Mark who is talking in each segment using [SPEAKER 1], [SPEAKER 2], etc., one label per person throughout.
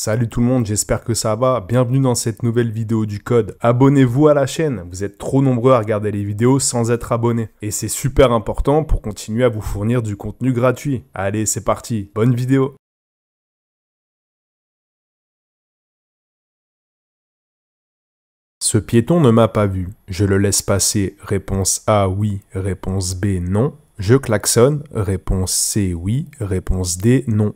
[SPEAKER 1] Salut tout le monde, j'espère que ça va. Bienvenue dans cette nouvelle vidéo du code. Abonnez-vous à la chaîne, vous êtes trop nombreux à regarder les vidéos sans être abonnés. Et c'est super important pour continuer à vous fournir du contenu gratuit. Allez, c'est parti, bonne vidéo. Ce piéton ne m'a pas vu. Je le laisse passer. Réponse A, oui. Réponse B, non. Je klaxonne. Réponse C, oui. Réponse D, non.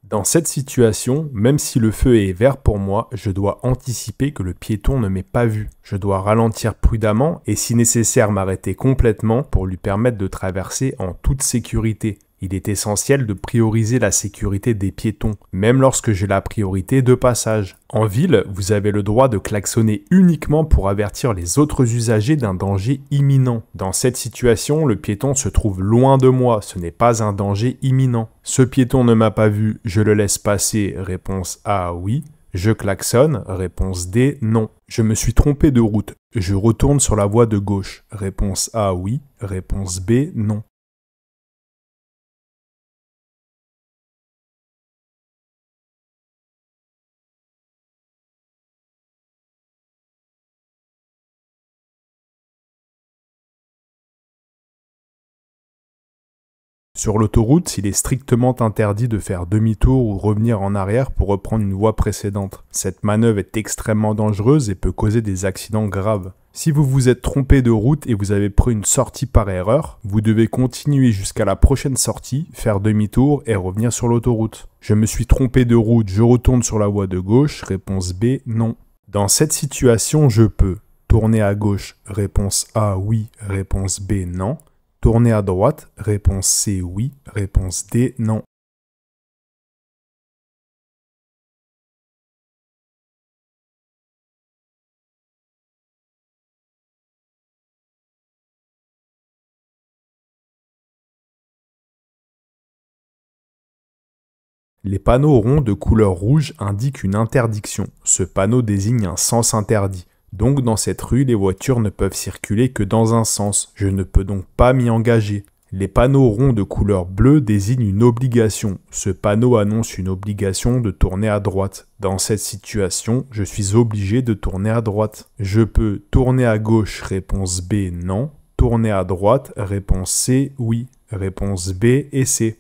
[SPEAKER 1] Dans cette situation, même si le feu est vert pour moi, je dois anticiper que le piéton ne m'ait pas vu. Je dois ralentir prudemment et si nécessaire m'arrêter complètement pour lui permettre de traverser en toute sécurité. Il est essentiel de prioriser la sécurité des piétons, même lorsque j'ai la priorité de passage. En ville, vous avez le droit de klaxonner uniquement pour avertir les autres usagers d'un danger imminent. Dans cette situation, le piéton se trouve loin de moi, ce n'est pas un danger imminent. Ce piéton ne m'a pas vu, je le laisse passer, réponse A, oui. Je klaxonne, réponse D, non. Je me suis trompé de route, je retourne sur la voie de gauche, réponse A, oui. Réponse B, non. Sur l'autoroute, il est strictement interdit de faire demi-tour ou revenir en arrière pour reprendre une voie précédente. Cette manœuvre est extrêmement dangereuse et peut causer des accidents graves. Si vous vous êtes trompé de route et vous avez pris une sortie par erreur, vous devez continuer jusqu'à la prochaine sortie, faire demi-tour et revenir sur l'autoroute. Je me suis trompé de route, je retourne sur la voie de gauche, réponse B, non. Dans cette situation, je peux tourner à gauche, réponse A, oui, réponse B, non. Tourner à droite, réponse C, oui, réponse D, non. Les panneaux ronds de couleur rouge indiquent une interdiction. Ce panneau désigne un sens interdit. Donc dans cette rue, les voitures ne peuvent circuler que dans un sens. Je ne peux donc pas m'y engager. Les panneaux ronds de couleur bleue désignent une obligation. Ce panneau annonce une obligation de tourner à droite. Dans cette situation, je suis obligé de tourner à droite. Je peux tourner à gauche, réponse B, non. Tourner à droite, réponse C, oui. Réponse B et C.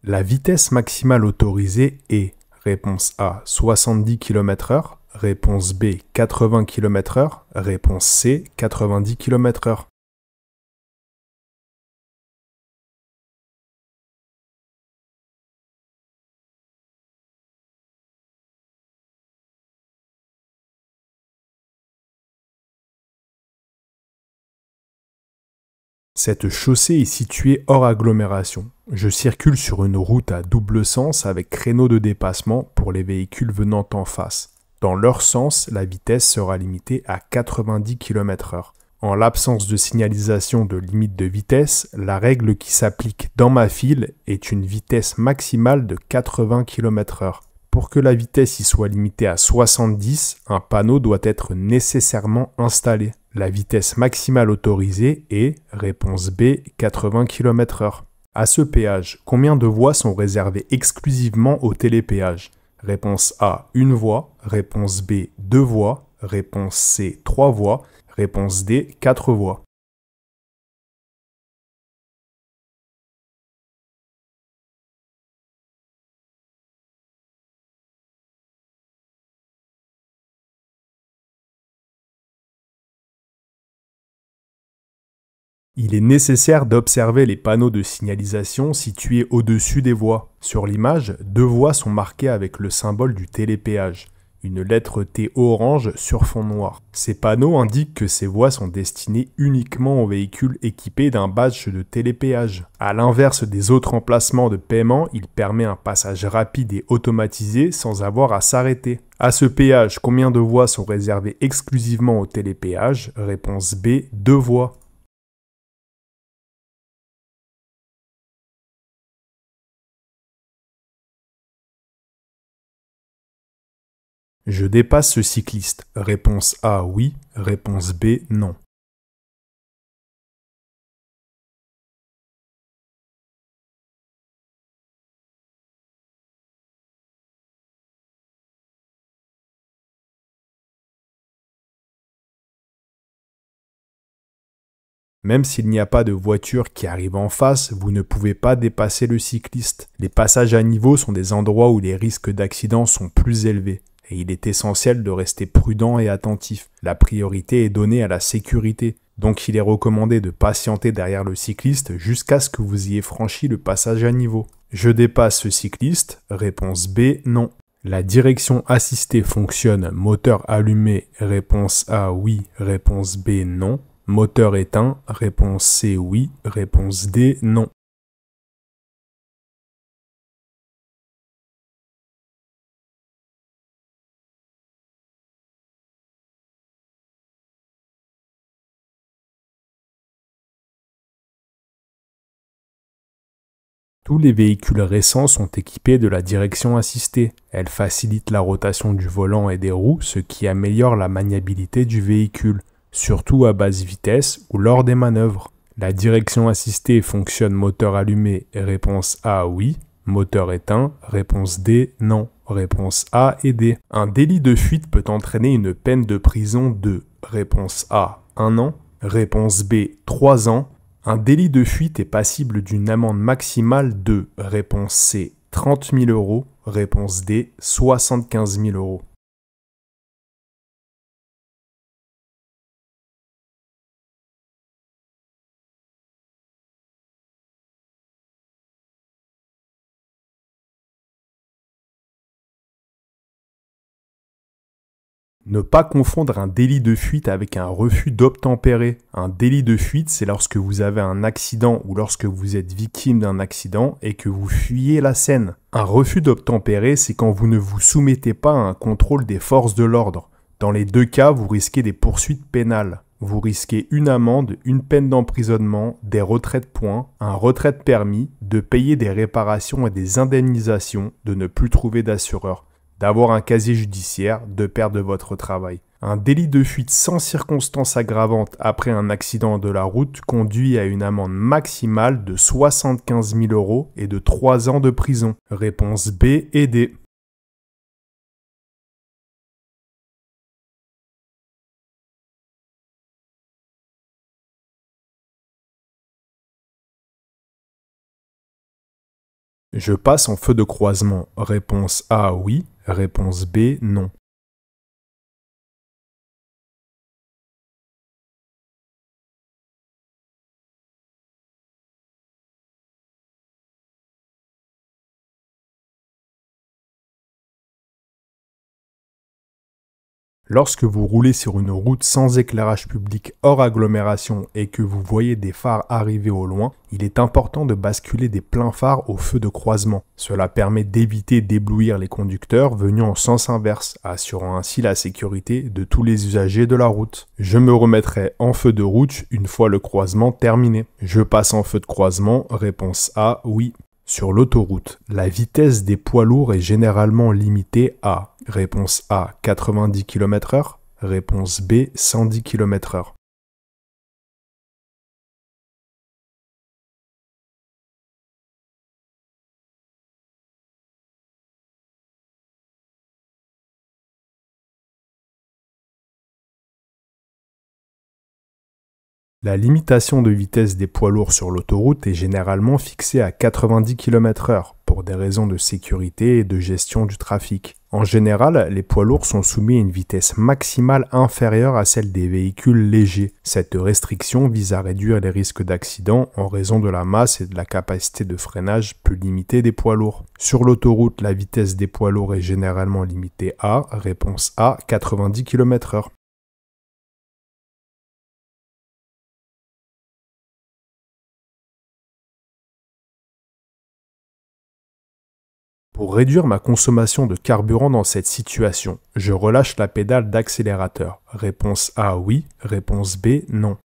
[SPEAKER 1] La vitesse maximale autorisée est réponse A 70 km/h, réponse B 80 km/h, réponse C 90 km/h. Cette chaussée est située hors agglomération. Je circule sur une route à double sens avec créneau de dépassement pour les véhicules venant en face. Dans leur sens, la vitesse sera limitée à 90 km/h. En l'absence de signalisation de limite de vitesse, la règle qui s'applique dans ma file est une vitesse maximale de 80 km/h. Pour que la vitesse y soit limitée à 70, un panneau doit être nécessairement installé. La vitesse maximale autorisée est, réponse B, 80 km/h. À ce péage, combien de voies sont réservées exclusivement au télépéage? Réponse A, 1 voie. Réponse B, 2 voies. Réponse C, 3 voies. Réponse D, 4 voies. Il est nécessaire d'observer les panneaux de signalisation situés au-dessus des voies. Sur l'image, 2 voies sont marquées avec le symbole du télépéage. une lettre T orange sur fond noir. Ces panneaux indiquent que ces voies sont destinées uniquement aux véhicules équipés d'un badge de télépéage. À l'inverse des autres emplacements de paiement, il permet un passage rapide et automatisé sans avoir à s'arrêter. À ce péage, combien de voies sont réservées exclusivement au télépéage? Réponse B, 2 voies. Je dépasse ce cycliste. Réponse A, oui. Réponse B, non. Même s'il n'y a pas de voiture qui arrive en face, vous ne pouvez pas dépasser le cycliste. Les passages à niveau sont des endroits où les risques d'accident sont plus élevés. Et il est essentiel de rester prudent et attentif. La priorité est donnée à la sécurité. Donc il est recommandé de patienter derrière le cycliste jusqu'à ce que vous ayez franchi le passage à niveau. Je dépasse ce cycliste. Réponse B, non. La direction assistée fonctionne, moteur allumé. Réponse A, oui. Réponse B, non. Moteur éteint. Réponse C, oui. Réponse D, non. Tous les véhicules récents sont équipés de la direction assistée. Elle facilite la rotation du volant et des roues, ce qui améliore la maniabilité du véhicule, surtout à basse vitesse ou lors des manœuvres. La direction assistée fonctionne moteur allumé. Réponse A, oui. Moteur éteint. Réponse D, non. Réponse A et D. Un délit de fuite peut entraîner une peine de prison de réponse A, 1 an. Réponse B, 3 ans. Un délit de fuite est passible d'une amende maximale de réponse C, 30 000 euros. Réponse D, 75 000 euros. Ne pas confondre un délit de fuite avec un refus d'obtempérer. Un délit de fuite, c'est lorsque vous avez un accident ou lorsque vous êtes victime d'un accident et que vous fuyez la scène. Un refus d'obtempérer, c'est quand vous ne vous soumettez pas à un contrôle des forces de l'ordre. Dans les deux cas, vous risquez des poursuites pénales. Vous risquez une amende, une peine d'emprisonnement, des retraits de points, un retrait de permis, de payer des réparations et des indemnisations, de ne plus trouver d'assureur, d'avoir un casier judiciaire, de perdre votre travail. Un délit de fuite sans circonstance aggravante après un accident de la route conduit à une amende maximale de 75 000 euros et de 3 ans de prison. Réponse B et D. Je passe en feu de croisement. Réponse A, oui. Réponse B, non. Lorsque vous roulez sur une route sans éclairage public hors agglomération et que vous voyez des phares arriver au loin, il est important de basculer des pleins phares au feu de croisement. Cela permet d'éviter d'éblouir les conducteurs venus en sens inverse, assurant ainsi la sécurité de tous les usagers de la route. Je me remettrai en feu de route une fois le croisement terminé. Je passe en feu de croisement. Réponse A, oui. Sur l'autoroute, la vitesse des poids lourds est généralement limitée à réponse A 90 km/h, réponse B 110 km/h. La limitation de vitesse des poids lourds sur l'autoroute est généralement fixée à 90 km/h pour des raisons de sécurité et de gestion du trafic. En général, les poids lourds sont soumis à une vitesse maximale inférieure à celle des véhicules légers. Cette restriction vise à réduire les risques d'accident en raison de la masse et de la capacité de freinage plus limitée des poids lourds. Sur l'autoroute, la vitesse des poids lourds est généralement limitée à, réponse A, 90 km/h. Pour réduire ma consommation de carburant dans cette situation, je relâche la pédale d'accélérateur. Réponse A, oui. Réponse B, non.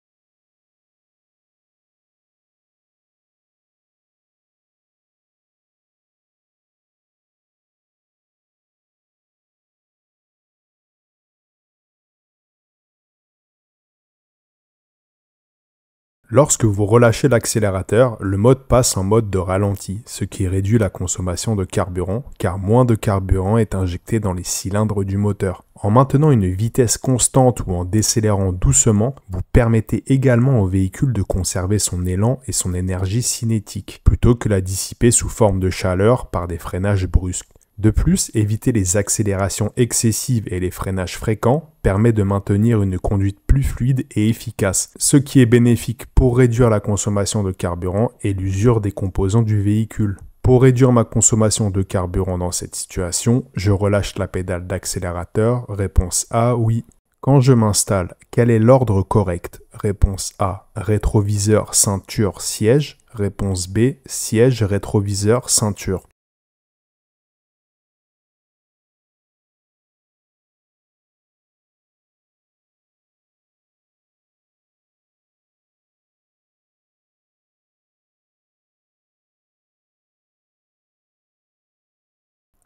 [SPEAKER 1] Lorsque vous relâchez l'accélérateur, le mode passe en mode de ralenti, ce qui réduit la consommation de carburant, car moins de carburant est injecté dans les cylindres du moteur. En maintenant une vitesse constante ou en décélérant doucement, vous permettez également au véhicule de conserver son élan et son énergie cinétique, plutôt que la dissiper sous forme de chaleur par des freinages brusques. De plus, éviter les accélérations excessives et les freinages fréquents permet de maintenir une conduite plus fluide et efficace, ce qui est bénéfique pour réduire la consommation de carburant et l'usure des composants du véhicule. Pour réduire ma consommation de carburant dans cette situation, je relâche la pédale d'accélérateur. Réponse A, oui. Quand je m'installe, quel est l'ordre correct? Réponse A, rétroviseur, ceinture, siège. Réponse B, siège, rétroviseur, ceinture.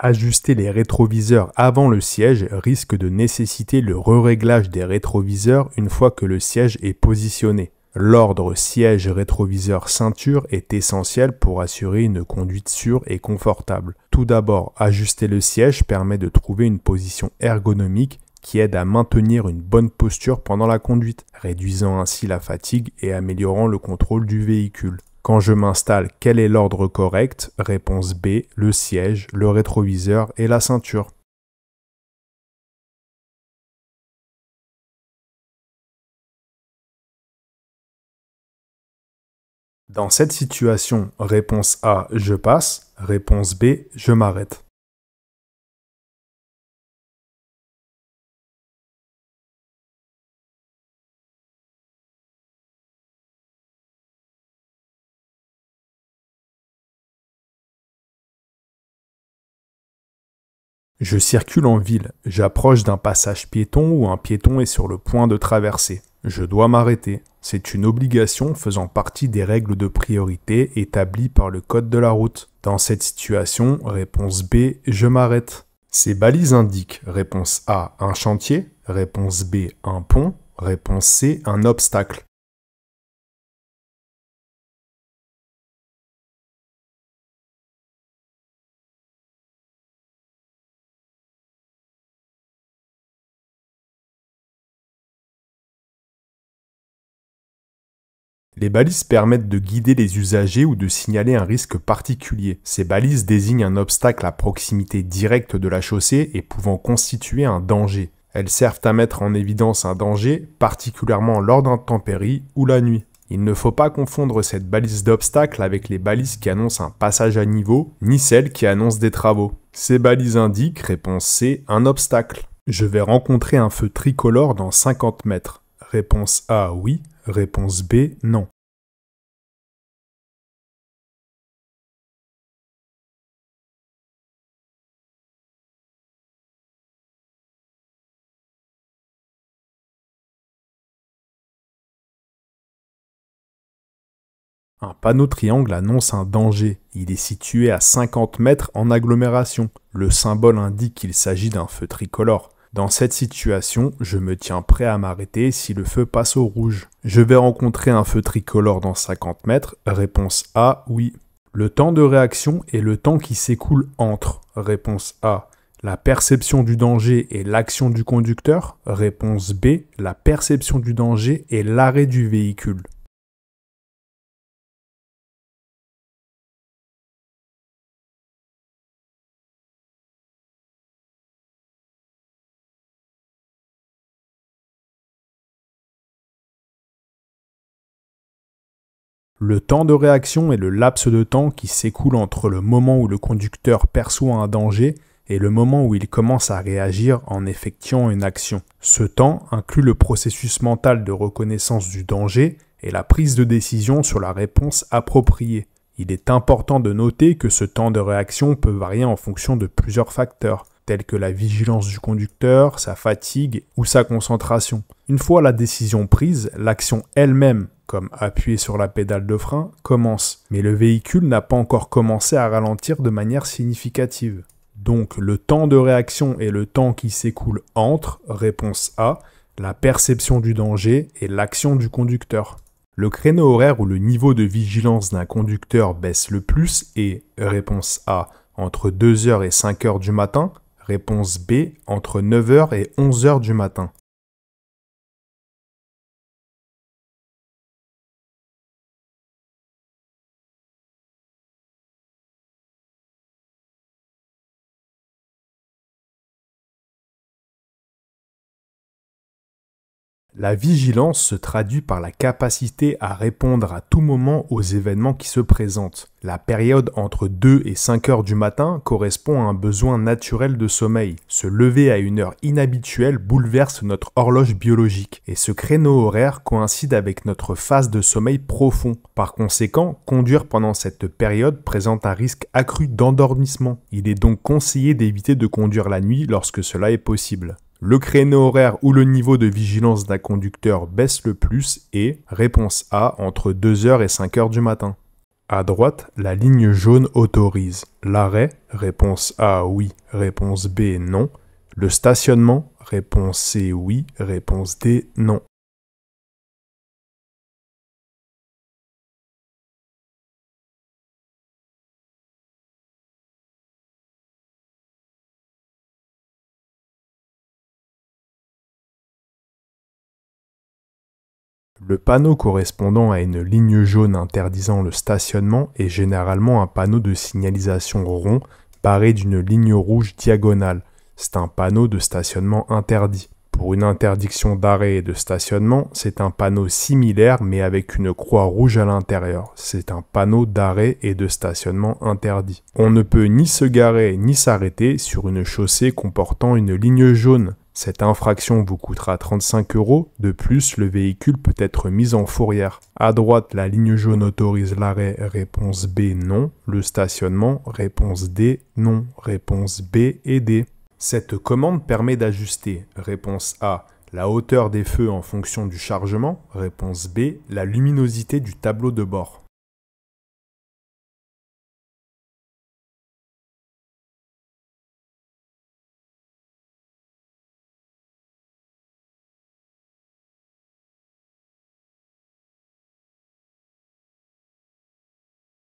[SPEAKER 1] Ajuster les rétroviseurs avant le siège risque de nécessiter le re-réglage des rétroviseurs une fois que le siège est positionné. L'ordre siège-rétroviseur-ceinture est essentiel pour assurer une conduite sûre et confortable. Tout d'abord, ajuster le siège permet de trouver une position ergonomique qui aide à maintenir une bonne posture pendant la conduite, réduisant ainsi la fatigue et améliorant le contrôle du véhicule. Quand je m'installe, quel est l'ordre correct? Réponse B, le siège, le rétroviseur et la ceinture. Dans cette situation, réponse A, je passe. Réponse B, je m'arrête. Je circule en ville, j'approche d'un passage piéton où un piéton est sur le point de traverser. Je dois m'arrêter. C'est une obligation faisant partie des règles de priorité établies par le code de la route. Dans cette situation, réponse B, je m'arrête. Ces balises indiquent réponse A, un chantier, réponse B, un pont, réponse C, un obstacle. Les balises permettent de guider les usagers ou de signaler un risque particulier. Ces balises désignent un obstacle à proximité directe de la chaussée et pouvant constituer un danger. Elles servent à mettre en évidence un danger, particulièrement lors d'intempéries ou la nuit. Il ne faut pas confondre cette balise d'obstacle avec les balises qui annoncent un passage à niveau, ni celles qui annoncent des travaux. Ces balises indiquent, réponse C, un obstacle. Je vais rencontrer un feu tricolore dans 50 mètres. Réponse A, oui. Réponse B, non. Un panneau triangle annonce un danger. Il est situé à 50 mètres en agglomération. Le symbole indique qu'il s'agit d'un feu tricolore. Dans cette situation, je me tiens prêt à m'arrêter si le feu passe au rouge. Je vais rencontrer un feu tricolore dans 50 mètres. Réponse A, oui. Le temps de réaction est le temps qui s'écoule entre. Réponse A, la perception du danger et l'action du conducteur. Réponse B, la perception du danger et l'arrêt du véhicule. Le temps de réaction est le laps de temps qui s'écoule entre le moment où le conducteur perçoit un danger et le moment où il commence à réagir en effectuant une action. Ce temps inclut le processus mental de reconnaissance du danger et la prise de décision sur la réponse appropriée. Il est important de noter que ce temps de réaction peut varier en fonction de plusieurs facteurs, tels que la vigilance du conducteur, sa fatigue ou sa concentration. Une fois la décision prise, l'action elle-même, comme appuyer sur la pédale de frein, commence, mais le véhicule n'a pas encore commencé à ralentir de manière significative. Donc le temps de réaction est le temps qui s'écoule entre, réponse A, la perception du danger et l'action du conducteur. Le créneau horaire où le niveau de vigilance d'un conducteur baisse le plus est, réponse A, entre 2 h et 5 h du matin, réponse B, entre 9 h et 11 h du matin. La vigilance se traduit par la capacité à répondre à tout moment aux événements qui se présentent. La période entre 2 et 5 heures du matin correspond à un besoin naturel de sommeil. Se lever à une heure inhabituelle bouleverse notre horloge biologique et ce créneau horaire coïncide avec notre phase de sommeil profond. Par conséquent, conduire pendant cette période présente un risque accru d'endormissement. Il est donc conseillé d'éviter de conduire la nuit lorsque cela est possible. Le créneau horaire où le niveau de vigilance d'un conducteur baisse le plus est, réponse A, entre 2 h et 5 h du matin. À droite, la ligne jaune autorise l'arrêt, réponse A, oui, réponse B, non. Le stationnement, réponse C, oui, réponse D, non. Le panneau correspondant à une ligne jaune interdisant le stationnement est généralement un panneau de signalisation rond barré d'une ligne rouge diagonale. C'est un panneau de stationnement interdit. Pour une interdiction d'arrêt et de stationnement, c'est un panneau similaire mais avec une croix rouge à l'intérieur. C'est un panneau d'arrêt et de stationnement interdit. On ne peut ni se garer ni s'arrêter sur une chaussée comportant une ligne jaune. Cette infraction vous coûtera 35 €. De plus, le véhicule peut être mis en fourrière. À droite, la ligne jaune autorise l'arrêt, réponse B, non. Le stationnement, réponse D, non. Réponse B et D. Cette commande permet d'ajuster, réponse A, la hauteur des feux en fonction du chargement, réponse B, la luminosité du tableau de bord.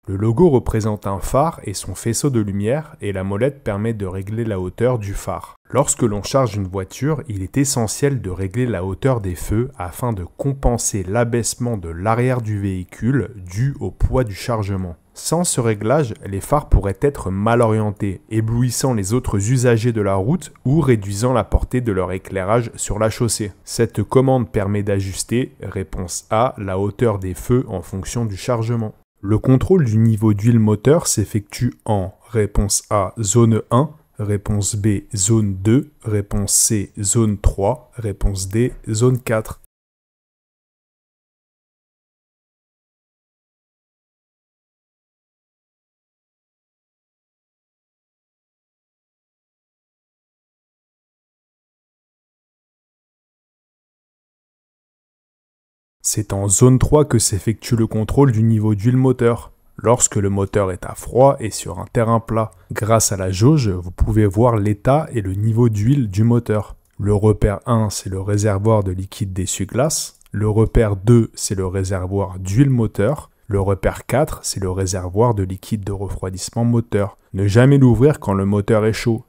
[SPEAKER 1] Le logo représente un phare et son faisceau de lumière et la molette permet de régler la hauteur du phare. Lorsque l'on charge une voiture, il est essentiel de régler la hauteur des feux afin de compenser l'abaissement de l'arrière du véhicule dû au poids du chargement. Sans ce réglage, les phares pourraient être mal orientés, éblouissant les autres usagers de la route ou réduisant la portée de leur éclairage sur la chaussée. Cette commande permet d'ajuster, réponse A, la hauteur des feux en fonction du chargement. Le contrôle du niveau d'huile moteur s'effectue en réponse A, zone 1, réponse B, zone 2, réponse C, zone 3, réponse D, zone 4. C'est en zone 3 que s'effectue le contrôle du niveau d'huile moteur. Lorsque le moteur est à froid et sur un terrain plat, grâce à la jauge, vous pouvez voir l'état et le niveau d'huile du moteur. Le repère 1, c'est le réservoir de liquide d'essuie-glace. Le repère 2, c'est le réservoir d'huile moteur. Le repère 4, c'est le réservoir de liquide de refroidissement moteur. Ne jamais l'ouvrir quand le moteur est chaud.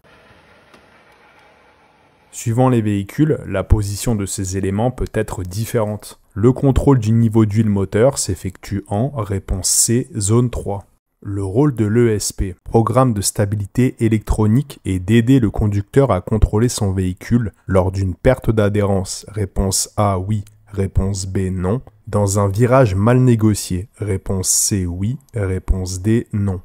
[SPEAKER 1] Suivant les véhicules, la position de ces éléments peut être différente. Le contrôle du niveau d'huile moteur s'effectue en réponse C, zone 3. Le rôle de l'ESP, programme de stabilité électronique, est d'aider le conducteur à contrôler son véhicule lors d'une perte d'adhérence. Réponse A, oui. Réponse B, non. Dans un virage mal négocié. Réponse C, oui. Réponse D, non.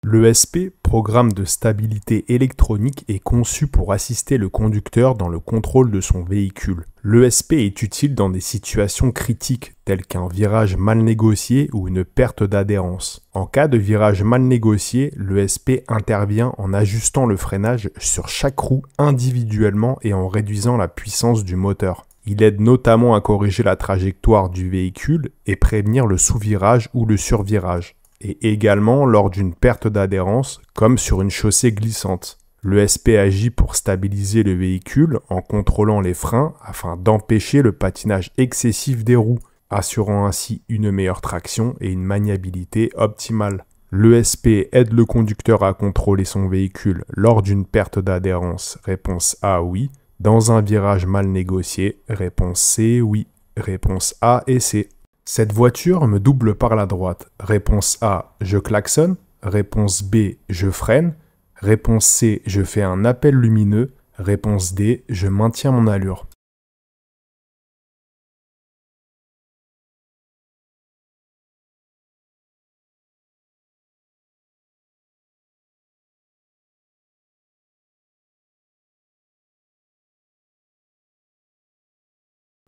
[SPEAKER 1] L'ESP, programme de stabilité électronique, est conçu pour assister le conducteur dans le contrôle de son véhicule. L'ESP est utile dans des situations critiques, telles qu'un virage mal négocié ou une perte d'adhérence. En cas de virage mal négocié, l'ESP intervient en ajustant le freinage sur chaque roue individuellement et en réduisant la puissance du moteur. Il aide notamment à corriger la trajectoire du véhicule et prévenir le sous-virage ou le survirage, et également lors d'une perte d'adhérence, comme sur une chaussée glissante. L'ESP agit pour stabiliser le véhicule en contrôlant les freins afin d'empêcher le patinage excessif des roues, assurant ainsi une meilleure traction et une maniabilité optimale. L'ESP aide le conducteur à contrôler son véhicule lors d'une perte d'adhérence. Réponse A, oui. Dans un virage mal négocié. Réponse C, oui. Réponse A et C. Cette voiture me double par la droite. Réponse A, je klaxonne. Réponse B, je freine. Réponse C, je fais un appel lumineux. Réponse D, je maintiens mon allure.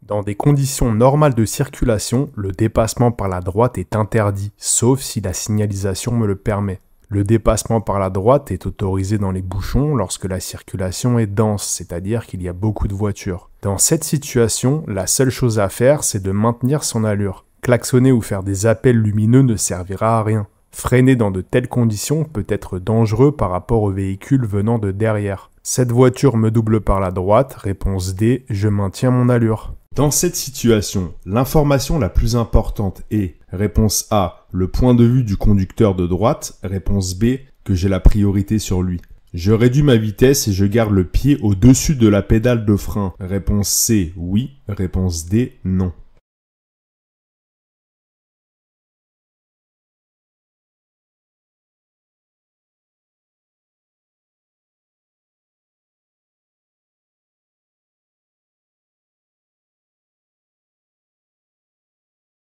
[SPEAKER 1] Dans des conditions normales de circulation, le dépassement par la droite est interdit, sauf si la signalisation me le permet. Le dépassement par la droite est autorisé dans les bouchons lorsque la circulation est dense, c'est-à-dire qu'il y a beaucoup de voitures. Dans cette situation, la seule chose à faire, c'est de maintenir son allure. Klaxonner ou faire des appels lumineux ne servira à rien. Freiner dans de telles conditions peut être dangereux par rapport aux véhicules venant de derrière. Cette voiture me double par la droite, réponse D, je maintiens mon allure. Dans cette situation, l'information la plus importante est réponse A, le point de vue du conducteur de droite, réponse B, que j'ai la priorité sur lui. Je réduis ma vitesse et je garde le pied au-dessus de la pédale de frein. Réponse C, oui. Réponse D, non.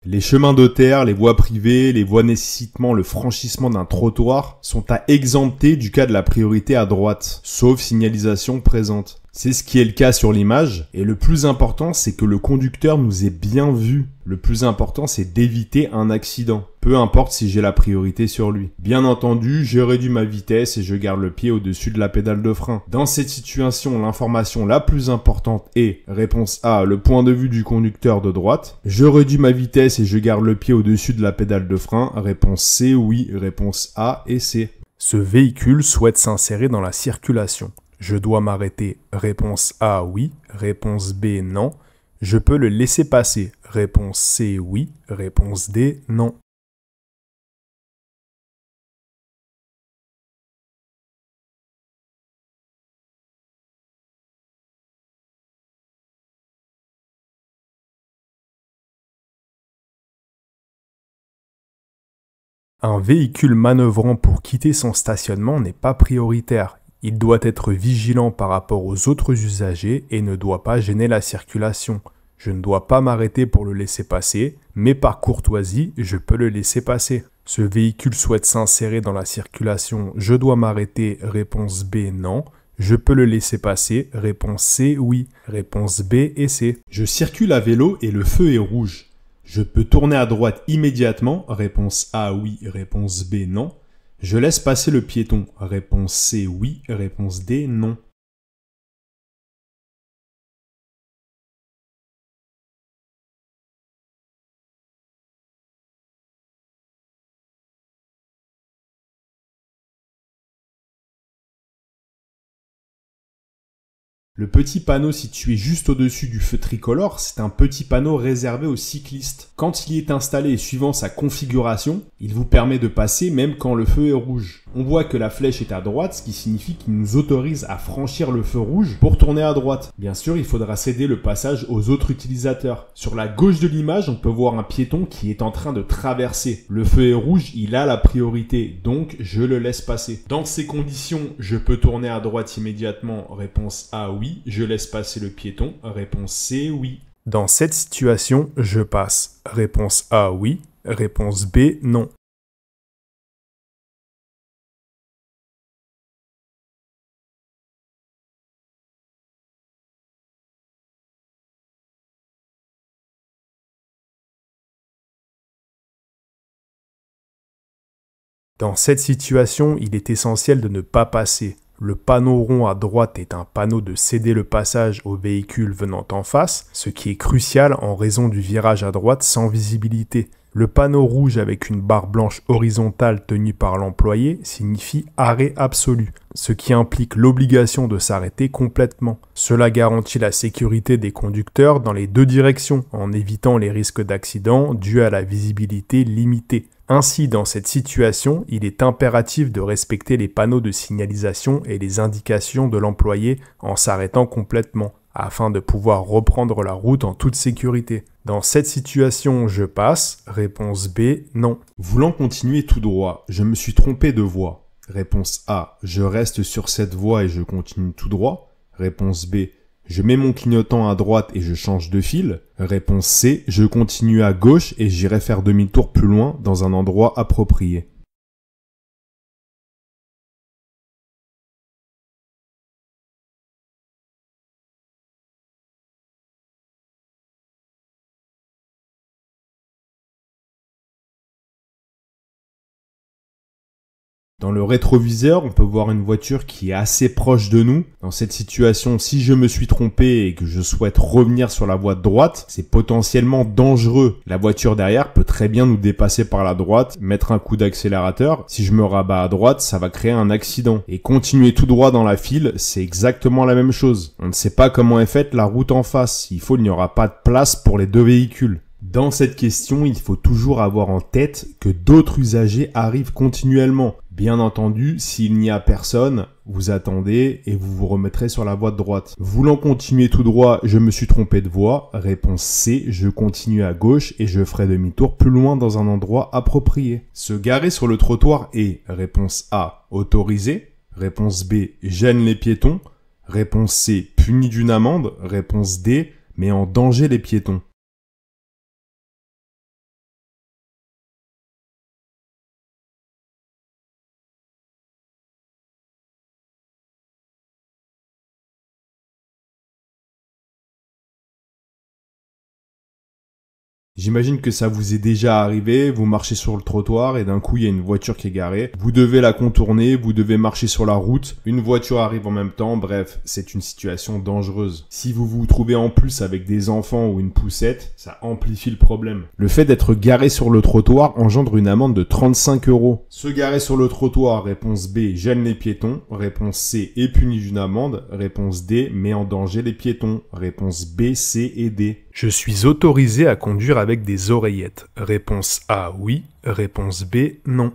[SPEAKER 1] Les chemins de terre, les voies privées, les voies nécessitant le franchissement d'un trottoir sont à exempter du cas de la priorité à droite, sauf signalisation présente. C'est ce qui est le cas sur l'image, et le plus important, c'est que le conducteur nous ait bien vus. Le plus important, c'est d'éviter un accident, peu importe si j'ai la priorité sur lui. Bien entendu, je réduis ma vitesse et je garde le pied au-dessus de la pédale de frein. Dans cette situation, l'information la plus importante est réponse A, le point de vue du conducteur de droite. Je réduis ma vitesse et je garde le pied au-dessus de la pédale de frein. Réponse C, oui. Réponse A et C. Ce véhicule souhaite s'insérer dans la circulation. Je dois m'arrêter. Réponse A, oui. Réponse B, non. Je peux le laisser passer. Réponse C, oui. Réponse D, non. Un véhicule manœuvrant pour quitter son stationnement n'est pas prioritaire. Il doit être vigilant par rapport aux autres usagers et ne doit pas gêner la circulation. Je ne dois pas m'arrêter pour le laisser passer, mais par courtoisie, je peux le laisser passer. Ce véhicule souhaite s'insérer dans la circulation, je dois m'arrêter, réponse B, non. Je peux le laisser passer, réponse C, oui. Réponse B et C. Je circule à vélo et le feu est rouge. Je peux tourner à droite immédiatement, réponse A, oui. Réponse B, non. Je laisse passer le piéton, réponse C, oui. Réponse D, non. Le petit panneau situé juste au-dessus du feu tricolore, c'est un petit panneau réservé aux cyclistes. Quand il y est installé et suivant sa configuration, il vous permet de passer même quand le feu est rouge. On voit que la flèche est à droite, ce qui signifie qu'il nous autorise à franchir le feu rouge pour tourner à droite. Bien sûr, il faudra céder le passage aux autres utilisateurs. Sur la gauche de l'image, on peut voir un piéton qui est en train de traverser. Le feu est rouge, il a la priorité, donc je le laisse passer. Dans ces conditions, je peux tourner à droite immédiatement. Réponse A, oui. Je laisse passer le piéton. Réponse C, oui. Dans cette situation, je passe. Réponse A, oui. Réponse B, non. Dans cette situation, il est essentiel de ne pas passer. Le panneau rond à droite est un panneau de céder le passage aux véhicules venant en face, ce qui est crucial en raison du virage à droite sans visibilité. Le panneau rouge avec une barre blanche horizontale tenue par l'employé signifie arrêt absolu, ce qui implique l'obligation de s'arrêter complètement. Cela garantit la sécurité des conducteurs dans les deux directions, en évitant les risques d'accident dus à la visibilité limitée. Ainsi, dans cette situation, il est impératif de respecter les panneaux de signalisation et les indications de l'employé en s'arrêtant complètement, afin de pouvoir reprendre la route en toute sécurité. Dans cette situation, je passe. Réponse B, non. Voulant continuer tout droit, je me suis trompé de voie. Réponse A, je reste sur cette voie et je continue tout droit. Réponse B, je mets mon clignotant à droite et je change de fil. Réponse C, je continue à gauche et j'irai faire demi-tour plus loin dans un endroit approprié. Dans le rétroviseur, on peut voir une voiture qui est assez proche de nous. Dans cette situation, si je me suis trompé et que je souhaite revenir sur la voie de droite, c'est potentiellement dangereux. La voiture derrière peut très bien nous dépasser par la droite, mettre un coup d'accélérateur. Si je me rabats à droite, ça va créer un accident. Et continuer tout droit dans la file, c'est exactement la même chose. On ne sait pas comment est faite la route en face. S'il faut, il n'y aura pas de place pour les deux véhicules. Dans cette question, il faut toujours avoir en tête que d'autres usagers arrivent continuellement. Bien entendu, s'il n'y a personne, vous attendez et vous vous remettrez sur la voie de droite. Voulant continuer tout droit, je me suis trompé de voie. Réponse C, je continue à gauche et je ferai demi-tour plus loin dans un endroit approprié. Se garer sur le trottoir est, réponse A, autorisé. Réponse B, gêne les piétons. Réponse C, puni d'une amende. Réponse D, met en danger les piétons. J'imagine que ça vous est déjà arrivé, vous marchez sur le trottoir et d'un coup il y a une voiture qui est garée. Vous devez la contourner, vous devez marcher sur la route, une voiture arrive en même temps, bref, c'est une situation dangereuse. Si vous vous trouvez en plus avec des enfants ou une poussette, ça amplifie le problème. Le fait d'être garé sur le trottoir engendre une amende de 35 €. Se garer sur le trottoir, réponse B, gêne les piétons. Réponse C, est puni d'une amende. Réponse D, met en danger les piétons. Réponse B, C et D. Je suis autorisé à conduire avec des oreillettes. Réponse A, oui. Réponse B, non.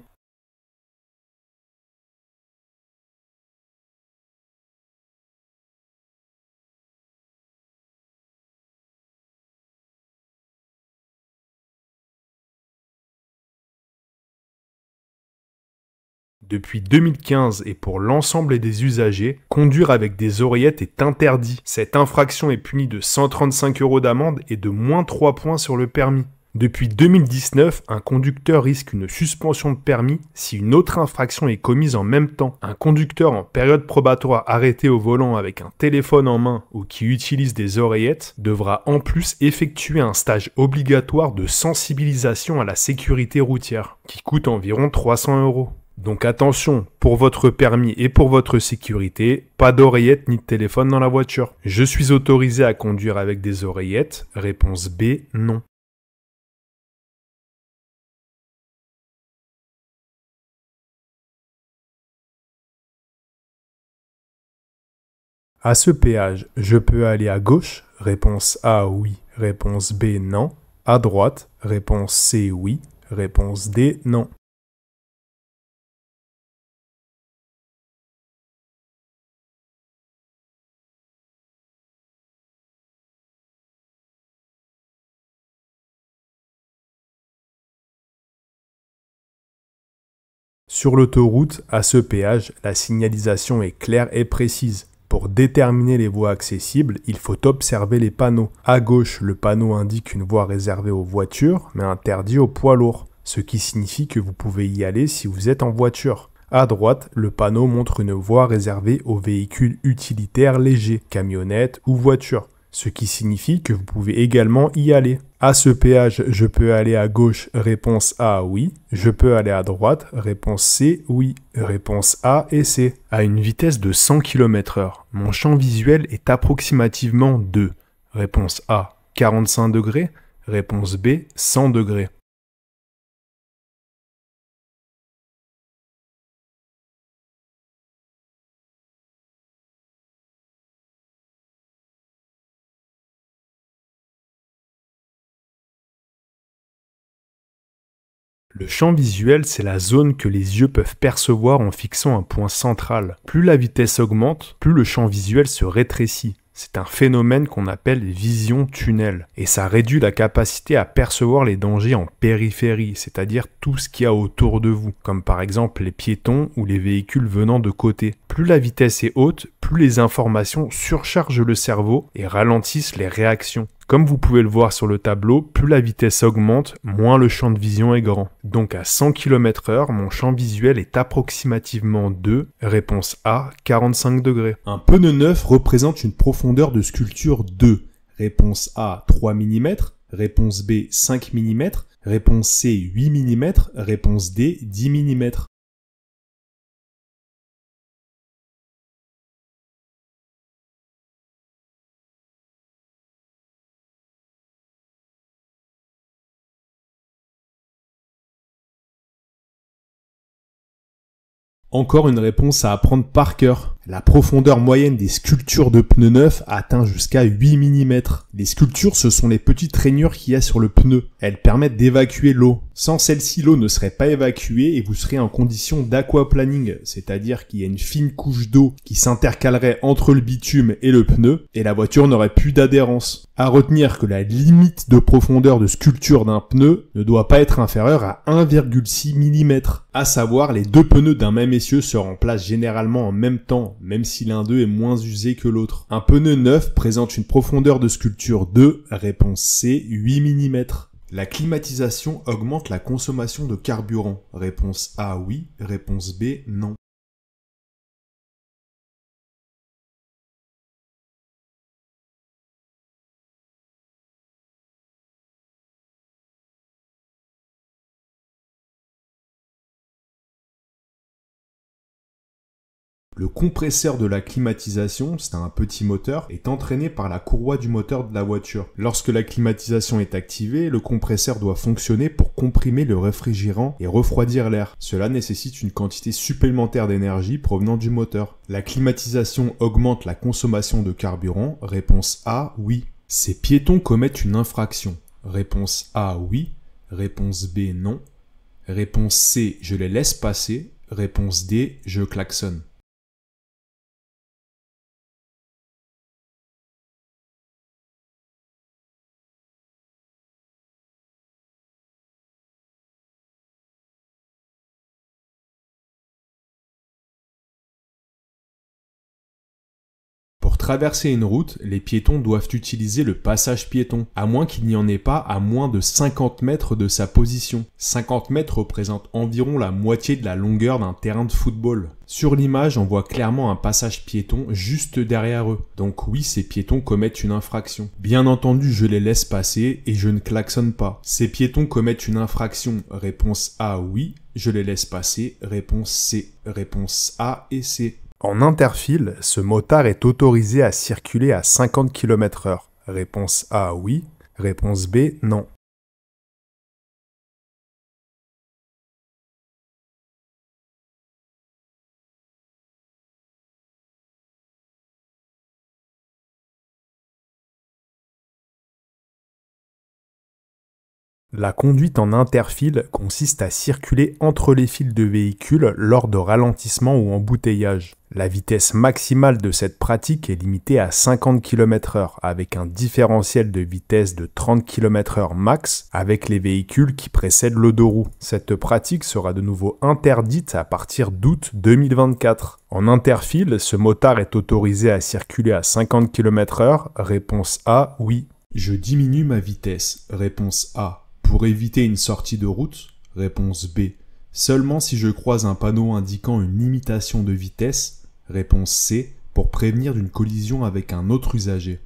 [SPEAKER 1] Depuis 2015 et pour l'ensemble des usagers, conduire avec des oreillettes est interdit. Cette infraction est punie de 135 € d'amende et de moins 3 points sur le permis. Depuis 2019, un conducteur risque une suspension de permis si une autre infraction est commise en même temps. Un conducteur en période probatoire arrêté au volant avec un téléphone en main ou qui utilise des oreillettes devra en plus effectuer un stage obligatoire de sensibilisation à la sécurité routière, qui coûte environ 300 €. Donc attention, pour votre permis et pour votre sécurité, pas d'oreillettes ni de téléphone dans la voiture. Je suis autorisé à conduire avec des oreillettes. Réponse B, non. À ce péage, je peux aller à gauche? Réponse A, oui. Réponse B, non. À droite? Réponse C, oui. Réponse D, non. Sur l'autoroute, à ce péage, la signalisation est claire et précise. Pour déterminer les voies accessibles, il faut observer les panneaux. À gauche, le panneau indique une voie réservée aux voitures, mais interdite aux poids lourds, ce qui signifie que vous pouvez y aller si vous êtes en voiture. À droite, le panneau montre une voie réservée aux véhicules utilitaires légers, camionnettes ou voitures, ce qui signifie que vous pouvez également y aller. À ce péage, je peux aller à gauche, réponse A, oui. Je peux aller à droite, réponse C, oui. Réponse A et C. À une vitesse de 100 km/h, mon champ visuel est approximativement de réponse A, 45 degrés. Réponse B, 100 degrés. Le champ visuel, c'est la zone que les yeux peuvent percevoir en fixant un point central. Plus la vitesse augmente, plus le champ visuel se rétrécit. C'est un phénomène qu'on appelle vision tunnel. Et ça réduit la capacité à percevoir les dangers en périphérie, c'est-à-dire tout ce qu'il y a autour de vous, comme par exemple les piétons ou les véhicules venant de côté. Plus la vitesse est haute, plus les informations surchargent le cerveau et ralentissent les réactions. Comme vous pouvez le voir sur le tableau, plus la vitesse augmente, moins le champ de vision est grand. Donc à 100 km/h, mon champ visuel est approximativement de, réponse A, 45 degrés. Un pneu neuf représente une profondeur de sculpture de, réponse A, 3 mm, réponse B, 5 mm, réponse C, 8 mm, réponse D, 10 mm. Encore une réponse à apprendre par cœur. La profondeur moyenne des sculptures de pneus neufs atteint jusqu'à 8 mm. Les sculptures, ce sont les petites rainures qu'il y a sur le pneu. Elles permettent d'évacuer l'eau. Sans celle-ci, l'eau ne serait pas évacuée et vous serez en condition d'aquaplaning, c'est-à-dire qu'il y a une fine couche d'eau qui s'intercalerait entre le bitume et le pneu et la voiture n'aurait plus d'adhérence. À retenir que la limite de profondeur de sculpture d'un pneu ne doit pas être inférieure à 1,6 mm. À savoir, les deux pneus d'un même essieu se remplacent généralement en même temps, même si l'un d'eux est moins usé que l'autre. Un pneu neuf présente une profondeur de sculpture de, réponse C, 8 mm. La climatisation augmente la consommation de carburant. Réponse A, oui. Réponse B, non. Le compresseur de la climatisation, c'est un petit moteur, est entraîné par la courroie du moteur de la voiture. Lorsque la climatisation est activée, le compresseur doit fonctionner pour comprimer le réfrigérant et refroidir l'air. Cela nécessite une quantité supplémentaire d'énergie provenant du moteur. La climatisation augmente la consommation de carburant. Réponse A, oui. Ces piétons commettent une infraction. Réponse A, oui. Réponse B, non. Réponse C, je les laisse passer. Réponse D, je klaxonne. Pour traverser une route, les piétons doivent utiliser le passage piéton, à moins qu'il n'y en ait pas à moins de 50 mètres de sa position. 50 mètres représentent environ la moitié de la longueur d'un terrain de football. Sur l'image, on voit clairement un passage piéton juste derrière eux. Donc oui, ces piétons commettent une infraction. Bien entendu, je les laisse passer et je ne klaxonne pas. Ces piétons commettent une infraction. Réponse A, oui. Je les laisse passer. Réponse C. Réponse A et C. En interfile, ce motard est autorisé à circuler à 50 km/h. Réponse A, oui. Réponse B, non. La conduite en interfile consiste à circuler entre les files de véhicules lors de ralentissement ou embouteillage. La vitesse maximale de cette pratique est limitée à 50 km/h avec un différentiel de vitesse de 30 km/h max avec les véhicules qui précèdent le deux roues. Cette pratique sera de nouveau interdite à partir d'août 2024. En interfile, ce motard est autorisé à circuler à 50 km/h. Réponse A, oui.
[SPEAKER 2] Je diminue ma vitesse. Réponse A. Pour éviter une sortie de route. Réponse B. Seulement si je croise un panneau indiquant une limitation de vitesse. Réponse C. Pour prévenir d'une collision avec un autre usager.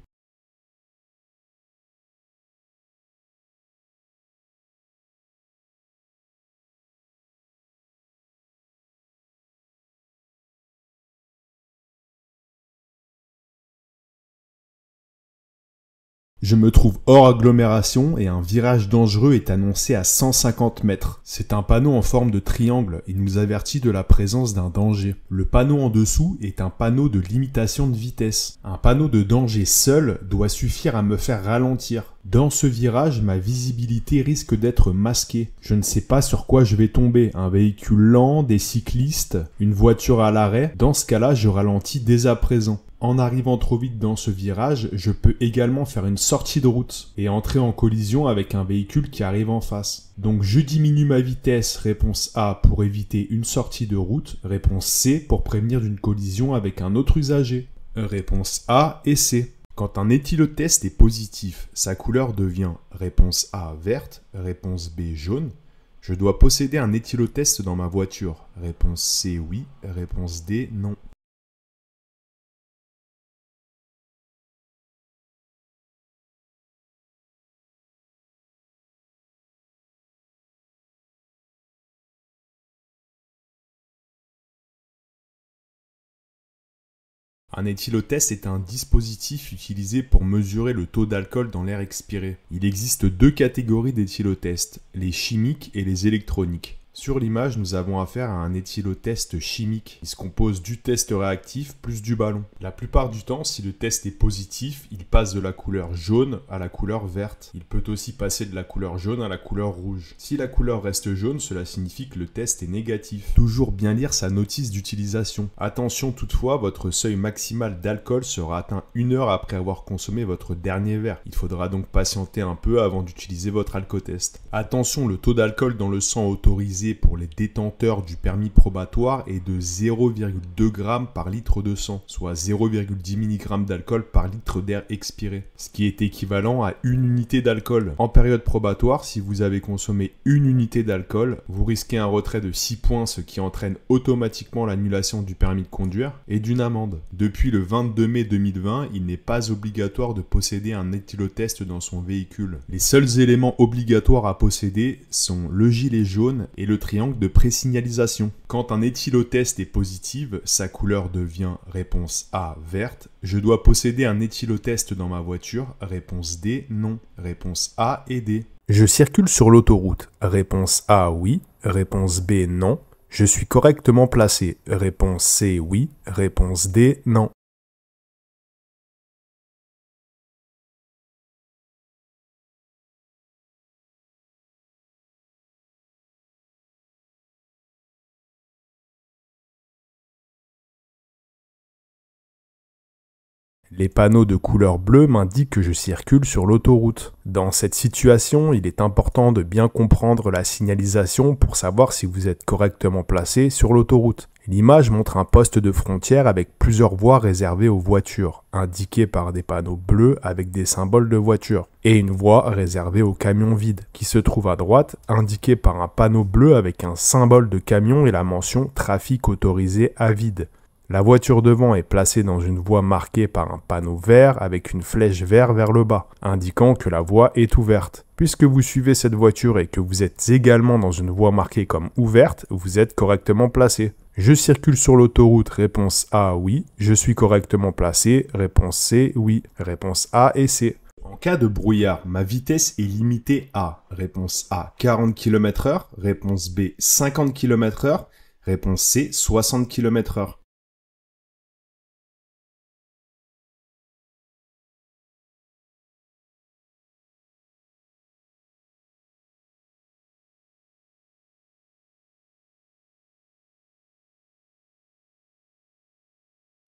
[SPEAKER 2] Je me trouve hors agglomération et un virage dangereux est annoncé à 150 mètres. C'est un panneau en forme de triangle et nous avertit de la présence d'un danger. Le panneau en dessous est un panneau de limitation de vitesse. Un panneau de danger seul doit suffire à me faire ralentir. Dans ce virage, ma visibilité risque d'être masquée. Je ne sais pas sur quoi je vais tomber. Un véhicule lent, des cyclistes, une voiture à l'arrêt. Dans ce cas-là, je ralentis dès à présent. En arrivant trop vite dans ce virage, je peux également faire une sortie de route et entrer en collision avec un véhicule qui arrive en face. Donc je diminue ma vitesse, réponse A, pour éviter une sortie de route, réponse C, pour prévenir d'une collision avec un autre usager. Réponse A et C. Quand un éthylotest est positif, sa couleur devient réponse A verte, réponse B jaune. Je dois posséder un éthylotest dans ma voiture. Réponse C oui, réponse D non. Un éthylotest est un dispositif utilisé pour mesurer le taux d'alcool dans l'air expiré. Il existe deux catégories d'éthylotests, les chimiques et les électroniques. Sur l'image, nous avons affaire à un éthylotest chimique. Il se compose du test réactif plus du ballon. La plupart du temps, si le test est positif, il passe de la couleur jaune à la couleur verte. Il peut aussi passer de la couleur jaune à la couleur rouge. Si la couleur reste jaune, cela signifie que le test est négatif. Toujours bien lire sa notice d'utilisation. Attention toutefois, votre seuil maximal d'alcool sera atteint 1 heure après avoir consommé votre dernier verre. Il faudra donc patienter un peu avant d'utiliser votre alcotest. Attention, le taux d'alcool dans le sang autorisé pour les détenteurs du permis probatoire est de 0,2 g par litre de sang, soit 0,10 mg d'alcool par litre d'air expiré, ce qui est équivalent à une unité d'alcool. En période probatoire, si vous avez consommé une unité d'alcool, vous risquez un retrait de 6 points, ce qui entraîne automatiquement l'annulation du permis de conduire et d'une amende. Depuis le 22 mai 2020, il n'est pas obligatoire de posséder un éthylotest dans son véhicule. Les seuls éléments obligatoires à posséder sont le gilet jaune et le triangle de présignalisation. Quand un éthylotest est positif, sa couleur devient réponse A verte. Je dois posséder un éthylotest dans ma voiture. Réponse D non. Réponse A et D.
[SPEAKER 1] Je circule sur l'autoroute. Réponse A oui. Réponse B non. Je suis correctement placé. Réponse C oui. Réponse D non. Les panneaux de couleur bleue m'indiquent que je circule sur l'autoroute. Dans cette situation, il est important de bien comprendre la signalisation pour savoir si vous êtes correctement placé sur l'autoroute. L'image montre un poste de frontière avec plusieurs voies réservées aux voitures, indiquées par des panneaux bleus avec des symboles de voiture, et une voie réservée aux camions vides, qui se trouve à droite, indiquée par un panneau bleu avec un symbole de camion et la mention « Trafic autorisé à vide ». La voiture devant est placée dans une voie marquée par un panneau vert avec une flèche verte vers le bas, indiquant que la voie est ouverte. Puisque vous suivez cette voiture et que vous êtes également dans une voie marquée comme ouverte, vous êtes correctement placé. Je circule sur l'autoroute, réponse A, oui. Je suis correctement placé, réponse C, oui. Réponse A et C.
[SPEAKER 2] En cas de brouillard, ma vitesse est limitée à réponse A 40 km/h, réponse B 50 km/h, réponse C 60 km/h.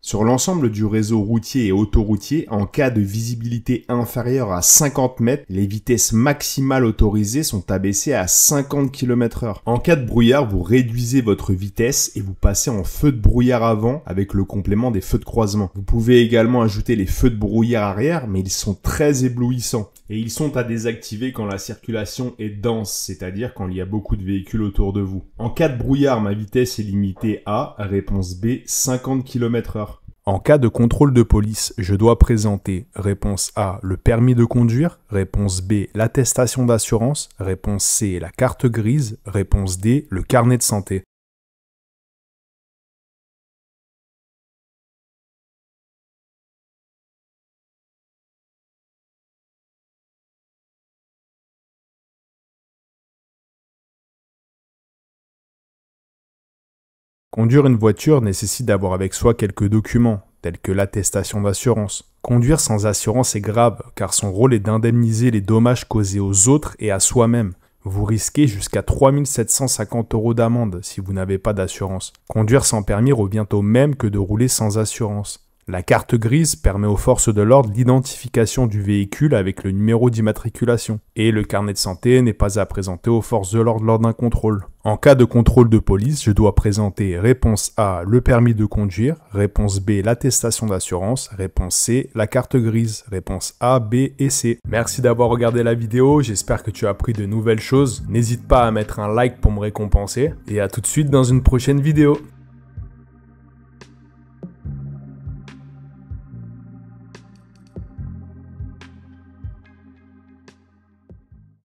[SPEAKER 2] Sur l'ensemble du réseau routier et autoroutier, en cas de visibilité inférieure à 50 mètres, les vitesses maximales autorisées sont abaissées à 50 km/h. En cas de brouillard, vous réduisez votre vitesse et vous passez en feu de brouillard avant avec le complément des feux de croisement. Vous pouvez également ajouter les feux de brouillard arrière, mais ils sont très éblouissants. Et ils sont à désactiver quand la circulation est dense, c'est-à-dire quand il y a beaucoup de véhicules autour de vous. En cas de brouillard, ma vitesse est limitée à, réponse B, 50 km/h.
[SPEAKER 1] En cas de contrôle de police, je dois présenter réponse A, le permis de conduire, réponse B, l'attestation d'assurance, réponse C, la carte grise, réponse D, le carnet de santé. Conduire une voiture nécessite d'avoir avec soi quelques documents, tels que l'attestation d'assurance. Conduire sans assurance est grave, car son rôle est d'indemniser les dommages causés aux autres et à soi-même. Vous risquez jusqu'à 3 750 € d'amende si vous n'avez pas d'assurance. Conduire sans permis revient au même que de rouler sans assurance. La carte grise permet aux forces de l'ordre l'identification du véhicule avec le numéro d'immatriculation. Et le carnet de santé n'est pas à présenter aux forces de l'ordre lors d'un contrôle. En cas de contrôle de police, je dois présenter réponse A, le permis de conduire, réponse B, l'attestation d'assurance, réponse C, la carte grise, réponse A, B et C. Merci d'avoir regardé la vidéo, j'espère que tu as appris de nouvelles choses. N'hésite pas à mettre un like pour me récompenser et à tout de suite dans une prochaine vidéo.